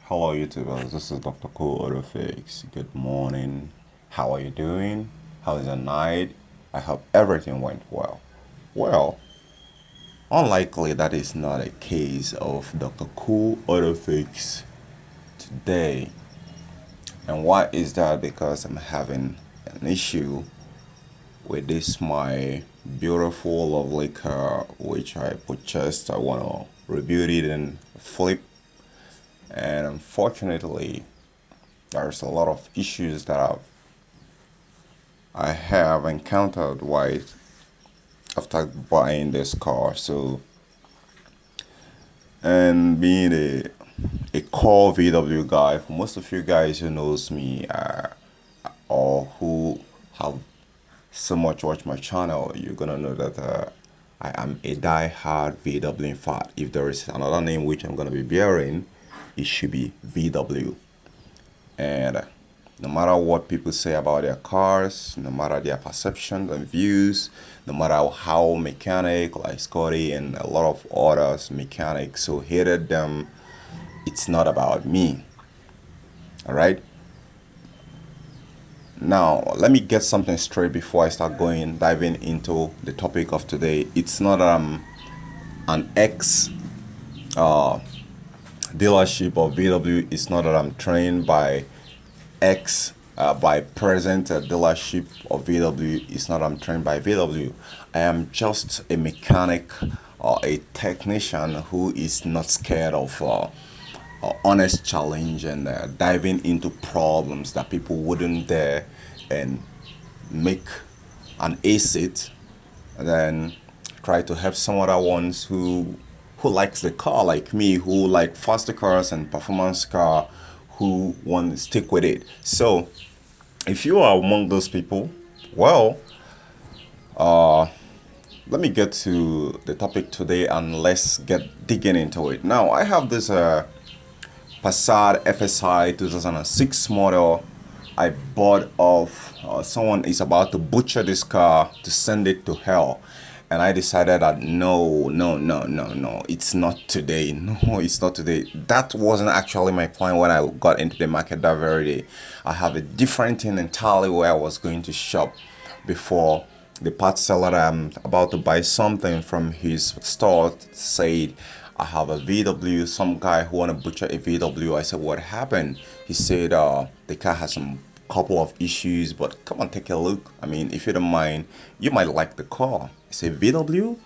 Hello YouTubers, this is Dr. Cool Autofix. Good morning. How are you doing? How is your night? I hope everything went well. Well, unlikely that is not a case of Dr. Cool Autofix today. And why is that? Because I'm having an issue with this my beautiful lovely car which I purchased. I wanna rebuild it and flip, and unfortunately there's a lot of issues that I have encountered while after buying this car. So, and being a core VW guy, for most of you guys who knows me or who have so much watched my channel, you're gonna know that I am a die-hard VW. In fact, if there is another name which I'm gonna be bearing, it should be VW. And no matter what people say about their cars, no matter their perceptions and views, no matter how mechanic like Scotty and a lot of others mechanics who hated them, it's not about me. All right. Now let me get something straight before I start diving into the topic of today. It's not an ex dealership of VW. It's not that I'm trained by by present dealership of VW. It's not I'm trained by VW. I am just a mechanic or a technician who is not scared of honest challenge and diving into problems that people wouldn't dare and make an ace it, and then try to help some other ones who likes the car like me, who like faster cars and performance car, who want to stick with it. So if you are among those people, well, let me get to the topic today and let's get digging into it. Now I have this Passat FSI 2006 model I bought off someone is about to butcher this car to send it to hell. And I decided that no, it's not today. No, it's not today. That wasn't actually my plan when I got into the market that very day. I have a different thing entirely where I was going to shop before the part seller that I'm about to buy something from his store said, I have a VW, some guy who want to butcher a VW. I said, what happened? He said, the car has some couple of issues, but come on, take a look. I mean, if you don't mind, you might like the car. I say, VW? He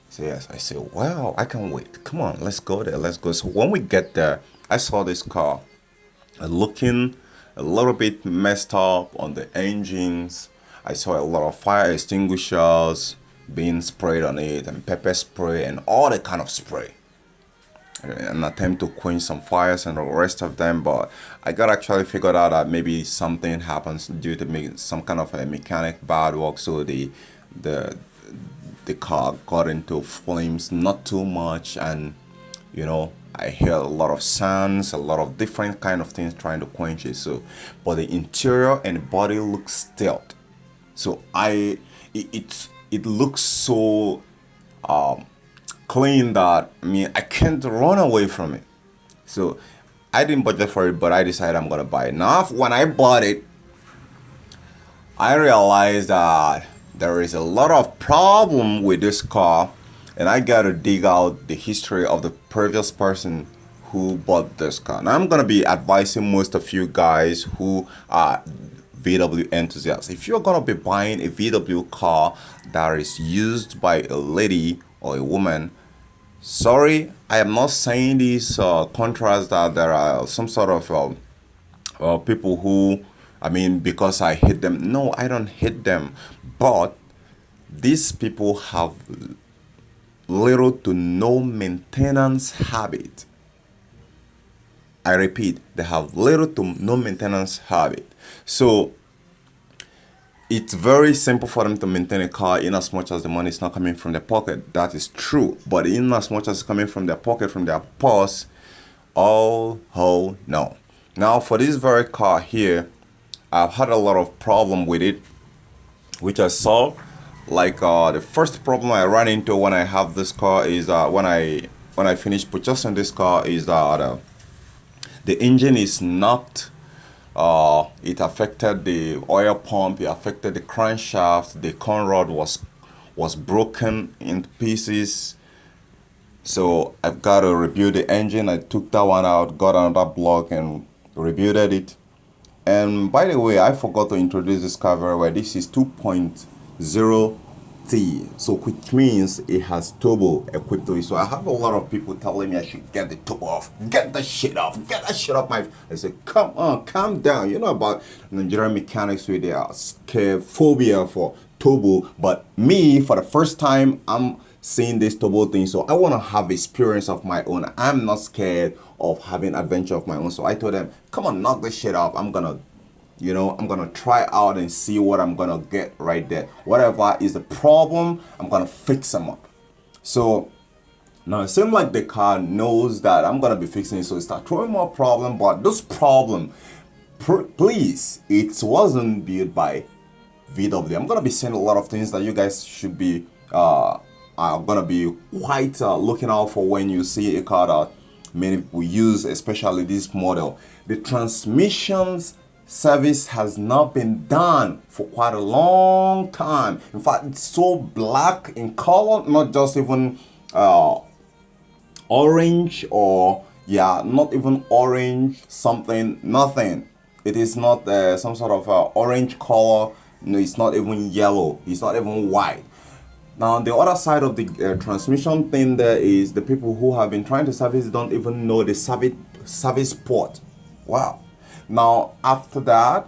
said, yes. I say, wow, I can't wait. Come on, let's go there. Let's go. So when we get there, I saw this car looking a little bit messed up on the engines. I saw a lot of fire extinguishers being sprayed on it and pepper spray and all the kind of spray, an attempt to quench some fires and the rest of them. But I got actually figured out that maybe something happens due to some kind of a mechanic bad work. So the the car got into flames, not too much, and I hear a lot of sounds, a lot of different kind of things trying to quench it. So, but the interior and the body looks still. So it looks so clean that I can't run away from it. So I didn't budget for it, but I decided I'm gonna buy it. Now when I bought it, I realized that there is a lot of problem with this car, and I gotta dig out the history of the previous person who bought this car. Now I'm gonna be advising most of you guys who are VW enthusiasts. If you're gonna be buying a VW car that is used by a lady or a woman, sorry, I am not saying these contrast that there are some sort of people who, because I hate them. No, I don't hate them, but these people have little to no maintenance habit. I repeat, they have little to no maintenance habit. So it's very simple for them to maintain a car in as much as the money is not coming from their pocket. That is true. But in as much as it's coming from their pocket, from their purse, oh no. Now for this very car here, I've had a lot of problem with it, which I saw. Like the first problem I ran into when I have this car is when I finished purchasing this car is that The engine is knocked. It affected the oil pump. It affected the crankshaft. The conrod was broken into pieces. So I've got to rebuild the engine. I took that one out, got another block, and rebuilt it. And by the way, I forgot to introduce this car very well. This is 2.0T, so which means it has turbo equipped to it. So I have a lot of people telling me I should get the turbo off, get the shit off, get that shit off my. I said, come on, calm down. You know about Nigerian mechanics with their scared phobia for turbo, but me, for the first time, I'm seeing this turbo thing, so I want to have experience of my own. I'm not scared of having adventure of my own. So I told them, come on, knock this shit off. I'm gonna try out and see what I'm gonna get right there. Whatever is the problem, I'm gonna fix them up. So now it seems like the car knows that I'm gonna be fixing it, so it start throwing more problem. But this problem, please, it wasn't built by VW. I'm gonna be saying a lot of things that you guys should be are gonna be quite looking out for when you see a car that many people use, especially this model. The transmissions service has not been done for quite a long time. In fact, it's so black in color, not just even orange, or not even orange something, nothing. It is not some sort of orange color. No, it's not even yellow, it's not even white. Now, the other side of the transmission thing there is the people who have been trying to service don't even know the service port. Wow. Now, after that,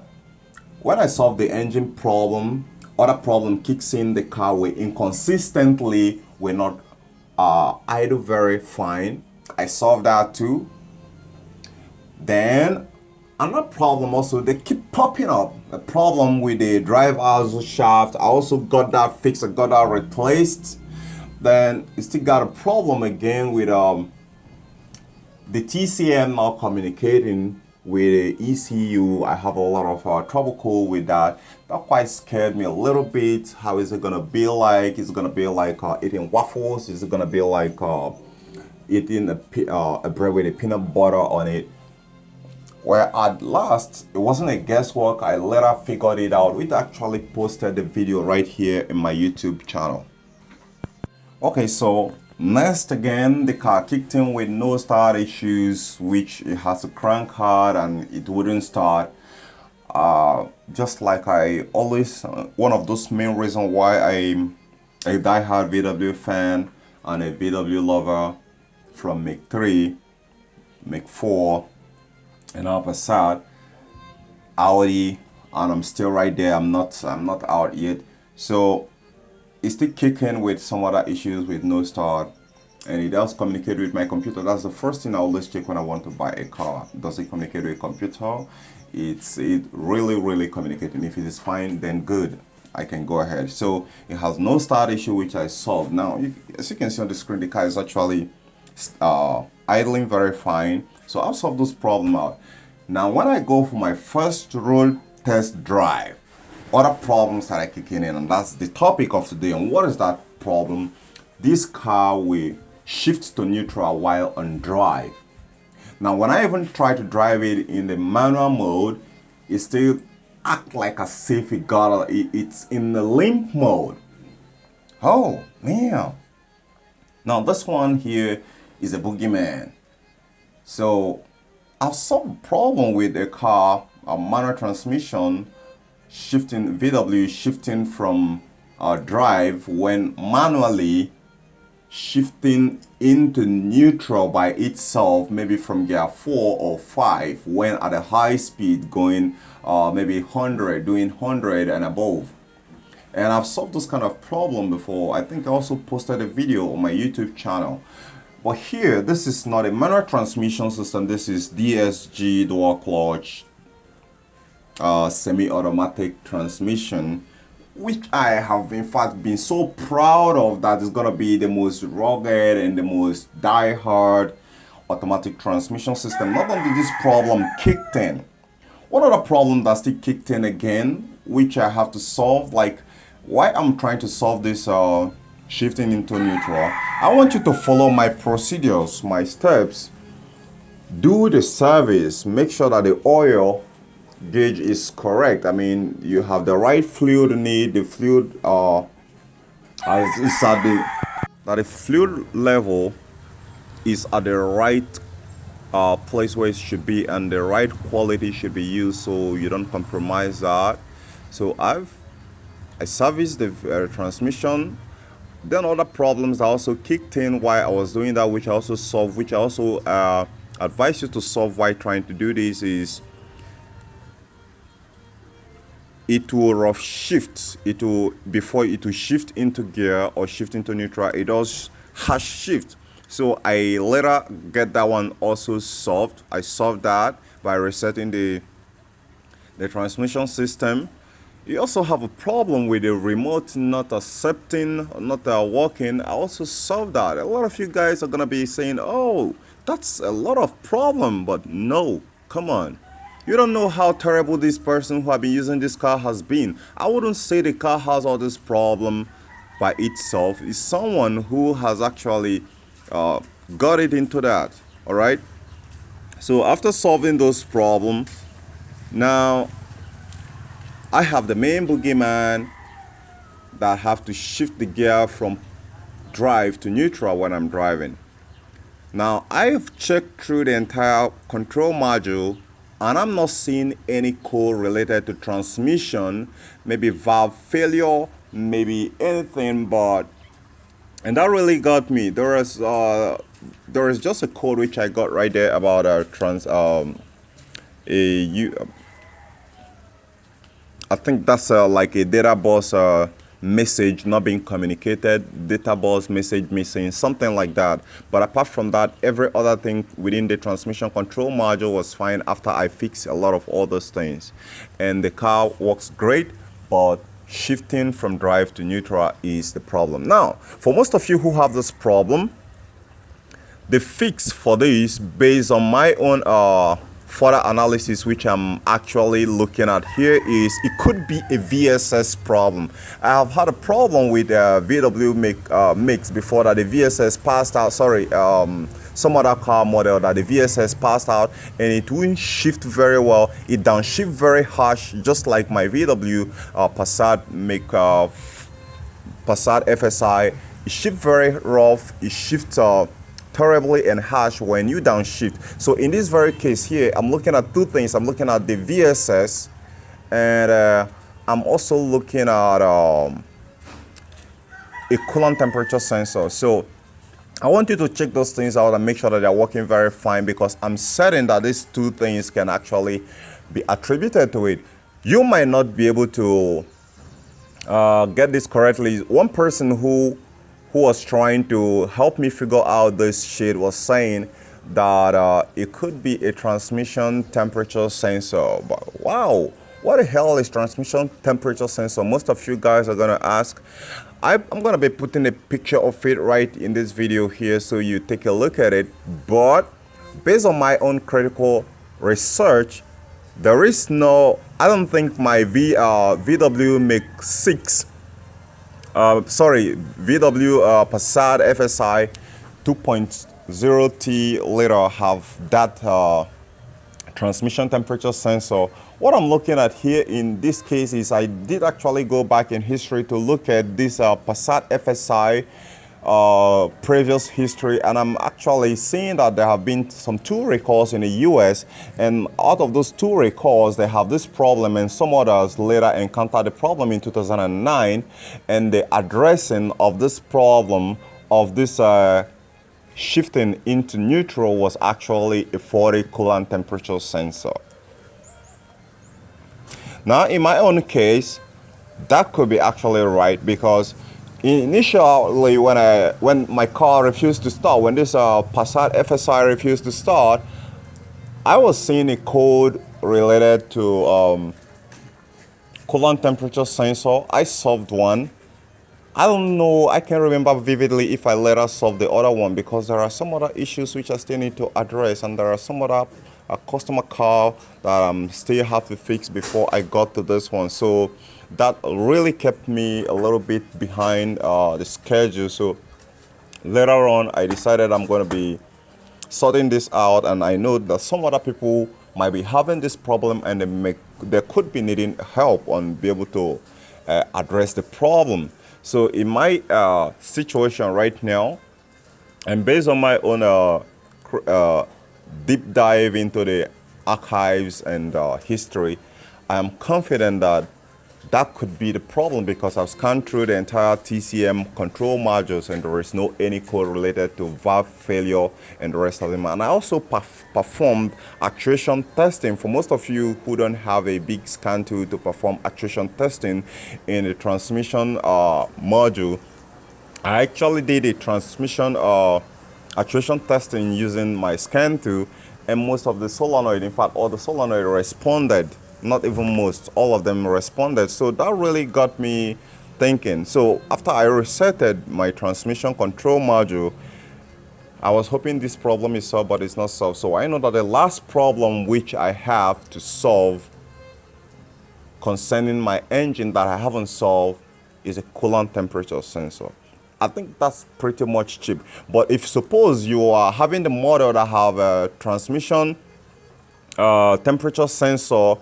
when I solved the engine problem, other problem kicks in. The car will inconsistently will not idle very fine. I solved that too. Then another problem also, they keep popping up. A problem with the drive axle shaft. I also got that fixed. I got that replaced. Then you still got a problem again with the TCM not communicating with the ECU. I have a lot of trouble code with that. That quite scared me a little bit. How is it gonna be like? Is it gonna be like eating waffles? Is it gonna be like eating a bread with a peanut butter on it? Where at last, it wasn't a guesswork. I later figured it out. We actually posted the video right here in my YouTube channel. Okay, so next again, the car kicked in with no start issues, which it has to crank hard and it wouldn't start. Just like I always, one of those main reasons why I'm a die-hard VW fan and a VW lover from Make 3, Make 4, and now Passat, Audi, and I'm still right there. I'm not out yet. So it's still kicking with some other issues with no start, and it does communicate with my computer. That's the first thing I always check when I want to buy a car. Does it communicate with a computer? It really communicating. If it is fine, then good, I can go ahead. So it has no start issue, which I solved. Now, as you can see on the screen, the car is actually idling very fine. So I'll solve this problem out. Now, when I go for my first road test drive, other problems that are kicking in, and that's the topic of today. And what is that problem? This car will shift to neutral while on drive. Now, when I even try to drive it in the manual mode, it still act like as if it's in the limp mode. Oh, man. Now, this one here is a boogeyman. So I've solved a problem with a car, a manual transmission, VW shifting from drive when manually shifting into neutral by itself, maybe from gear 4 or 5, when at a high speed going maybe 100, doing 100 and above. And I've solved this kind of problem before. I think I also posted a video on my YouTube channel. But here, this is not a manual transmission system. This is DSG dual clutch semi-automatic transmission, which I have in fact been so proud of, that is gonna be the most rugged and the most die-hard automatic transmission system. Not only this problem kicked in, what other problem that still kicked in again, which I have to solve, like why I'm trying to solve this shifting into neutral. I want you to follow my procedures, my steps, do the service, make sure that the oil gauge is correct. I mean, you have the right fluid need, the fluid is at the fluid level is at the right place where it should be, and the right quality should be used, so you don't compromise that. So I serviced the transmission. Then other problems that also kicked in while I was doing that, which I also solved, which I also advise you to solve while trying to do this, is it will rough shift. It will, before it will shift into gear or shift into neutral, it does harsh shift. So I later get that one also solved. I solved that by resetting the transmission system. You also have a problem with the remote not accepting, not working. I also solved that. A lot of you guys are gonna be saying, "Oh, that's a lot of problem," but no, come on. You don't know how terrible this person who have been using this car has been. I wouldn't say the car has all this problem by itself. It's someone who has actually got it into that. All right. So after solving those problems, now I have the main boogeyman that have to shift the gear from drive to neutral when I'm driving. Now I've checked through the entire control module and I'm not seeing any code related to transmission, maybe valve failure, maybe anything, but and that really got me. There is just a code which I got right there about I think that's like a data bus message not being communicated, data bus message missing, something like that. But apart from that, every other thing within the transmission control module was fine after I fixed a lot of all those things. And the car works great, but shifting from drive to neutral is the problem. Now, for most of you who have this problem, the fix for this, based on my own further analysis, which I'm actually looking at here, is it could be a VSS problem. I have had a problem with VW mix before that the VSS passed out. Sorry, some other car model that the VSS passed out and it wouldn't shift very well. It downshift very harsh, just like my VW Passat Passat FSI. It shifts very rough. It shifts terribly and harsh when you downshift. So in this very case here, I'm looking at two things. I'm looking at the VSS, and I'm also looking at a coolant temperature sensor. So I want you to check those things out and make sure that they're working very fine, because I'm certain that these two things can actually be attributed to it. You might not be able to get this correctly. One person who was trying to help me figure out this shit was saying that it could be a transmission temperature sensor. But wow, what the hell is transmission temperature sensor? Most of you guys are gonna ask. I'm gonna be putting a picture of it right in this video here so you take a look at it. But based on my own critical research, there is no, I don't think my VW Mix 6 VW Passat FSI 2.0T later have that transmission temperature sensor. What I'm looking at here in this case is I did actually go back in history to look at this Passat FSI previous history, and I'm actually seeing that there have been some 2 recalls in the US, and out of those 2 recalls they have this problem, and some others later encountered the problem in 2009, and the addressing of this problem of this shifting into neutral was actually a 40 coolant temperature sensor. Now in my own case, that could be actually right, because initially when my car refused to start, when this Passat FSI refused to start, I was seeing a code related to coolant temperature sensor. I solved one. I don't know, I can't remember vividly if I later solved the other one, because there are some other issues which I still need to address, and there are some other customer car that I'm still have to fix before I got to this one. So that really kept me a little bit behind the schedule. So later on I decided I'm going to be sorting this out, and I know that some other people might be having this problem, and they could be needing help on be able to address the problem. So in my situation right now, and based on my own deep dive into the archives and history, I am confident that that could be the problem because I've scanned through the entire TCM control modules and there is no any code related to valve failure and the rest of them. And I also performed actuation testing. For most of you who don't have a big scan tool to perform actuation testing in the transmission module, I actually did a transmission actuation testing using my scan tool, and most of the solenoid, in fact, all the solenoid responded. Not even most, all of them responded. So that really got me thinking. So after I resetted my transmission control module, I was hoping this problem is solved, but it's not solved. So I know that the last problem which I have to solve concerning my engine that I haven't solved is a coolant temperature sensor. I think that's pretty much cheap. But if suppose you are having the model that have a transmission temperature sensor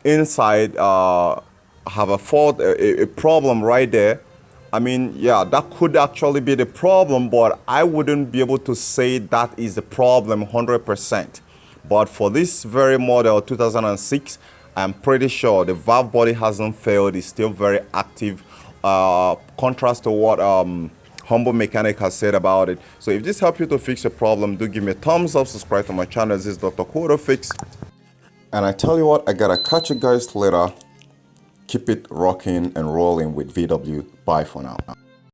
inside, have a fault, a problem right there, I mean, yeah, that could actually be the problem, but I wouldn't be able to say that is the problem 100%. But for this very model 2006, I'm pretty sure the valve body hasn't failed. It's still very active. Contrast to what Humble Mechanic has said about it. So if this helped you to fix your problem, do give me a thumbs up, subscribe to my channel. This is Dr. Kodo Fix. And I tell you what, I gotta catch you guys later. Keep it rocking and rolling with VW. Bye for now.